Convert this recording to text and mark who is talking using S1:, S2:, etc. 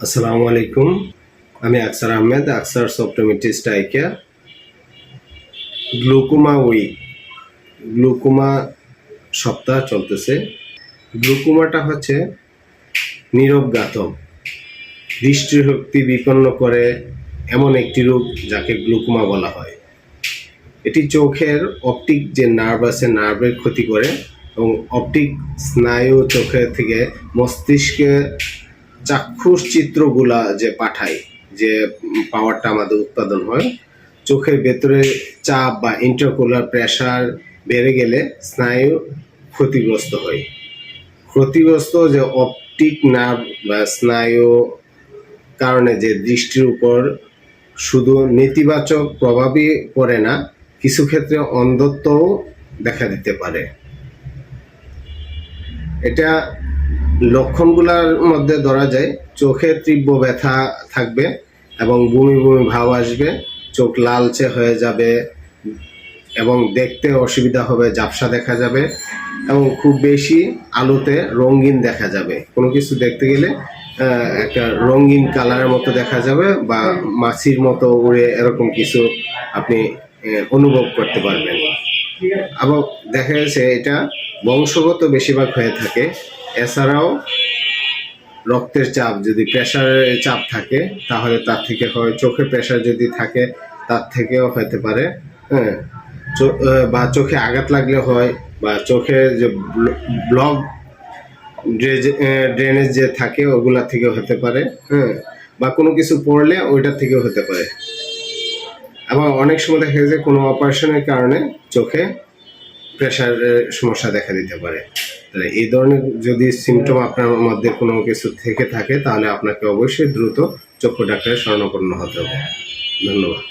S1: আসসালামু আলাইকুম। আমি Aksar Ahmed, Aksar optometrist eye care. Glaucoma week, glaucoma সপ্তাহ চলতেছে। গ্লুকোমাটা হচ্ছে নীরব ঘাতক, দৃষ্টিশক্তি বিপন্ন করে এমন একটি রোগ যাকে গ্লুকোমা বলা হয়। এটি চোখের অপটিক যে নার্ভ আছে, নার্ভের ক্ষতি করে এবং অপটিক স্নায়ু চোখের থেকে মস্তিষ্কে চাক্ষুষ চিত্রগুলা যে পাঠায়, যে পাওয়ারটা আমাদের উৎপাদন হয়, চোখের ভেতরে চাপ বা ইন্টারকুলার প্রেসার বেড়ে গেলে স্নায়ু ক্ষতিগ্রস্ত হয়। ক্ষতিগ্রস্ত যে অপটিক নার্ভ বা স্নায়ু কারণে যে দৃষ্টির উপর শুধু নেতিবাচক প্রভাবই পড়ে না, কিছু ক্ষেত্রে অন্ধত্বও দেখা দিতে পারে। এটা লক্ষণগুলোর মধ্যে ধরা যায় চোখে তীব্র ব্যথা থাকবে এবং বমি বমি ভাব আসবে, চোখ লালচে হয়ে যাবে এবং দেখতে অসুবিধা হবে, ঝাপসা দেখা যাবে এবং খুব বেশি আলোতে রঙিন দেখা যাবে। কোনো কিছু দেখতে গেলে একটা রঙিন কালারের মতো দেখা যাবে বা মাছির মতো উড়ে এরকম কিছু আপনি অনুভব করতে পারবেন। আবার দেখা গেছে এটা বংশগত বেশিরভাগ হয়ে থাকে। এছাড়াও রক্তের চাপ, যদি প্রেশারের চাপ থাকে তাহলে তার থেকে হয়, চোখে প্রেশার যদি থাকে তার থেকেও হতে পারে। হ্যাঁ, বা চোখে আঘাত লাগলে হয়, বা চোখে যে ব্লক ড্রেনেজ যে থাকে ওগুলা থেকেও হতে পারে। হ্যাঁ, বা কোনো কিছু পড়লে ওইটার থেকেও হতে পারে। আবার অনেক সময় দেখা যায় কোনো অপারেশনের কারণে চোখে প্রেশারের সমস্যা দেখা দিতে পারে। তাহলে এই ধরনের যদি সিমটম আপনার মধ্যে কোনো কিছু থেকে থাকে তাহলে আপনাকে অবশ্যই দ্রুত চক্ষু ডাক্তারের শরণাপন্ন হতে হবে। ধন্যবাদ।